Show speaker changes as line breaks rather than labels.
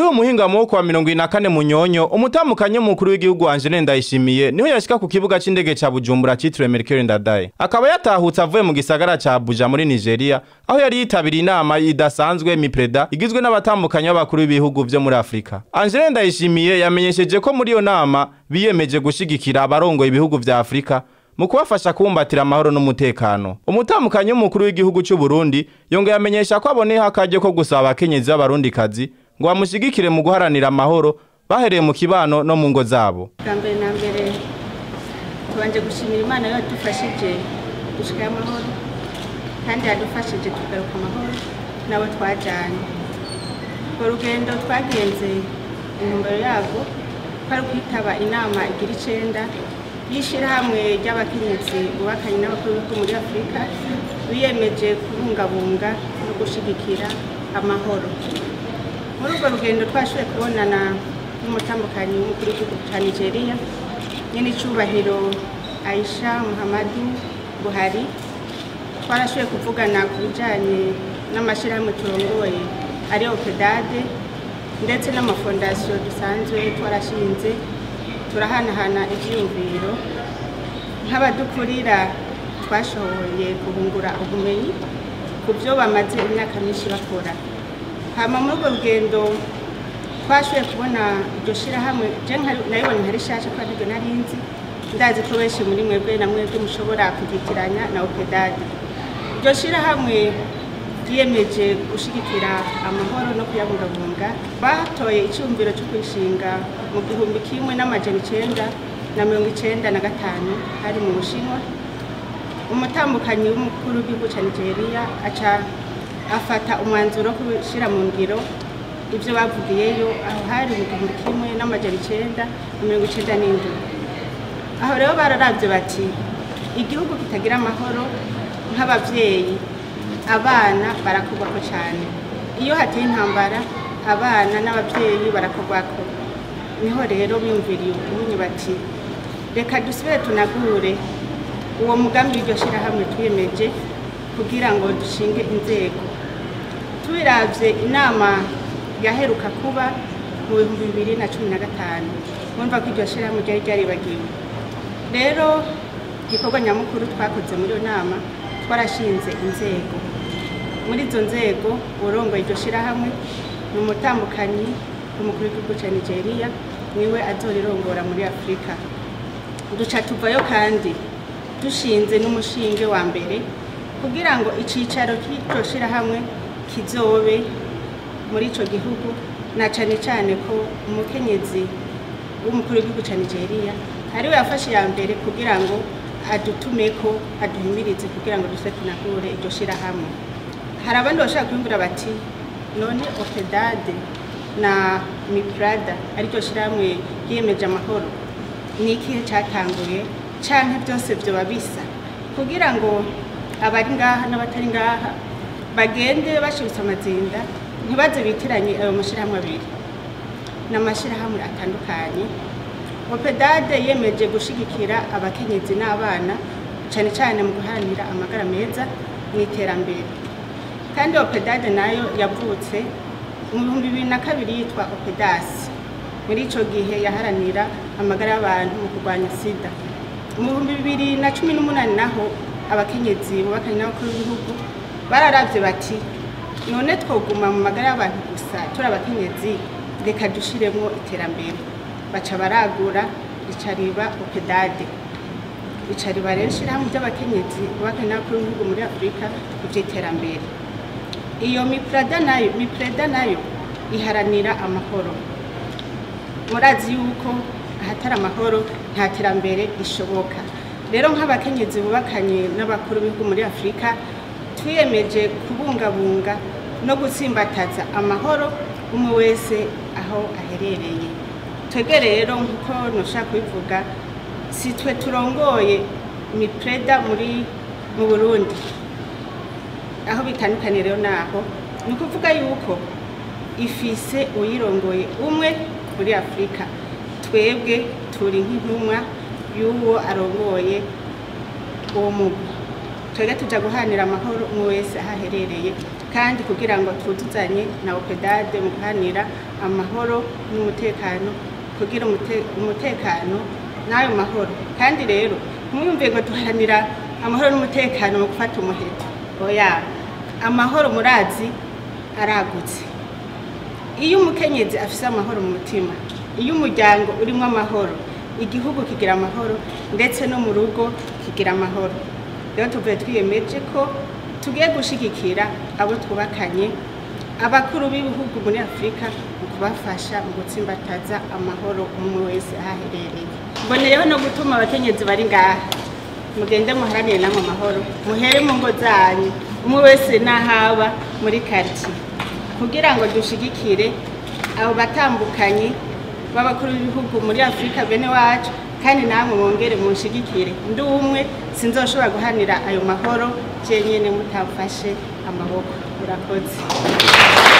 uyu muhingamo kwa 24 Munyonyo umutamukanye mukuru w'igihugu Angeline Ndayishimiye niho yashika ku kibuga c'indege ca Bujumbura citiriwe Melchior Ndadaye akaba yatahutse avuye mu gisagara ca Abuja muri Nigeria aho yari yitabiriye inama idasanzwe MIPREDA igizwe n'abatamukanye b'abakuru b'ibihugu vyo muri Afrika. Angeline Ndayishimiye yamenyesheje ko muri yo nama biyemeje gushigikira abarongoye ibihugu vya Afrika mu kubafasha kumbatira amahoro n'umutekano. Umutamukanye mukuru w'igihugu cy'u Burundi yongeye amenyesha ko aboneho akaje ko gusaba abakenyezi b'abarundi kazi ngo bamushigikire mu guharanira amahoro bahereye mu kibano no mu ngo zabo.
Kambere na mbere tubanje gushimira Imana yo yadufashije gushika amahoro kandi yadufashije tugaruka amahoro nabo twajanye. Urugendo twagenze intumbero yabo kwari kwitaba inama igira 9 y'ishirahamwe ry'abakenyezi bubakanye n'abakuru b'ibihugu muri Afrika biyemeje kubungabunga no gushigikira amahoro. Muri urwo rugendo twashoboye kubonana n'umutambukanyi w'umukuru w'igihugu cya Nigeria nyene icubahiro Aisha Muhammadu Buhari. Twarashoboye kuvugana ku bijanye n'amashirahamwe turongoye ari OPEDAD ndetse n'amafondasiyo dusanzwe twarashinze turahanahana ivyiyumviro nk'abadukurira twashoboye kubungura ubumenyi ku byo bamaze imyaka myinshi bakora. Hama muri urwo rugendo twashoboye kubona iryo shirahamwe je nayibonye ntari shasha kwa niryo narinzi ndazi ko benshi muri mwebwe na mwebwe mushobora kugitiranya na OPEDAD. Iryo shirahamwe yiyemeje gushigikira amahoro no kuyabungabunga batoye icyumviro cyo kwishinga mu 1995 hari mu Bushinwa. Umutambukanyi w'umukuru w'igihugu cya Nigeria aca afata umwanzuro kushira mu ngiro ibyo bavugiyeyo aho hari mu 1997. Aho rero bararavye bati igihugu kitagira amahoro nk'abavyeyi abana barakugwako cyane. Iyo hateye intambara abana n'abavyeyi barakugwako. Niho rero biyumviriye ubumenyi bati reka dusubire tunagure uwo mugambi w'iryo shirahamwe twiyemeje kugira ngo dushinge inzego. Tubiravye inama yaheruka kuba mu 2015 mwumva ko iryo shirahamwe ryari ryaribagiwe. Rero igikorwa nyamukuru twakoze muri iyo nama twarashinze inzego. Muri izo nzego urongoye iryo shirahamwe ni umutambukanyi w'umukuru w'igihugu cya Nigeria niwe azorirongora muri Afrika. Duca tuvayo kandi dushinze n'umushinge wa mbere kugira ngo icicaro cy'iryo shirahamwe kizobe muri ico gihugu, na cane cane ko umukenyezi w'umukuru w'igihugu cya Nigeria ariwe yafashe ya mbere kugira ngo adutumeko aduhimirize kugira ngo duse tunagure iryo shirahamwe. Hari abandi bashaka kwiyumvira bati none OPEDAD na MIPREDA ariko shirahamwe yiyemeje amahoro ni ikihe cyatanguye canke byose byo babisa kugira ngo abari ngaha n'abatari ngaha bagende bashibitse amazinda ntibaze bitiranye ayo mashirahamwe abiri n'amashirahamwe atandukanye. OPEDAD yemeje gushigikira abakenyezi n'abana cyane cyane mu guharanira amagara meza n'iterambere. Kandi OPEDAD nayo yavutse mu 2002 yitwa OPEDAS. Muri ico gihe yaharanira amagara y'abantu mu kurwanya sida. Mu 2018 naho abakenyezi bubakanye n'abakuru b'ibihugu bararavye bati none twoguma mu magara y'abantu gusa turi abakenyezi reka dushiremo iterambere. Baca baragura icariba OPEDAD. Icariba rero shirahamwe ry'abakenyezi bubakanye n'abakuru b'ibihugu muri Afrika kuvy'iterambere. Iyo MIPREDA nayo iharanira amahoro. Murazi yuko ahatari amahoro nta terambere ishoboka. Rero nk'abakenyezi bubakanye n'abakuru b'ibihugu muri Afrika twiyemeje kubungabunga no gutsimbataza amahoro umwe wese aho aherereye. Twebwe rero nkuko nushaka kubivuga si twe turongoye MIPREDA mu Burundi, aho bitandukanye rero naho ni kuvuga yuko ifise uyirongoye umwe muri Afrika. Twebwe turi nk'intumwa y'uwo arongoye uwo mugwi. Twebwe tuja guhanira amahoro umwe wese ahaherereye kandi kugira ngo twuzuzanye na opedade mu guhanira amahoro n'umutekano kugira umutekano n'ayo mahoro. Kandi rero mwumve ngo duharanira amahoro n'umutekano mu gufata umuheto, oya, amahoro murazi aragutse. Iyo umukenyezi afise amahoro mu mutima, iyo umuryango urimo amahoro, igihugu kigira amahoro ndetse no mu rugo kigira amahoro. Rero tuvuye twiyemeje ko tugiye gushigikira abo twubakanye, abakuru b'ibihugu muri Afrika mu kubafasha mu gutsimbataza amahoro umwe wese ahaherereye. Mboneyeho no gutuma abakenyezi bari ngaha mugende muharanire namwe amahoro, muhere mu ngo zanyu, umwe wese n'ahaba muri quartier, kugira ngo dushigikire abo batambukanye b'abakuru b'ibihugu muri Afrika bene wacu, kandi namwe mwongere munshigikire. Ndi umwe sinzoshobora guhanira ayo mahoro jenyene mutamfashe amaboko. Urakoze.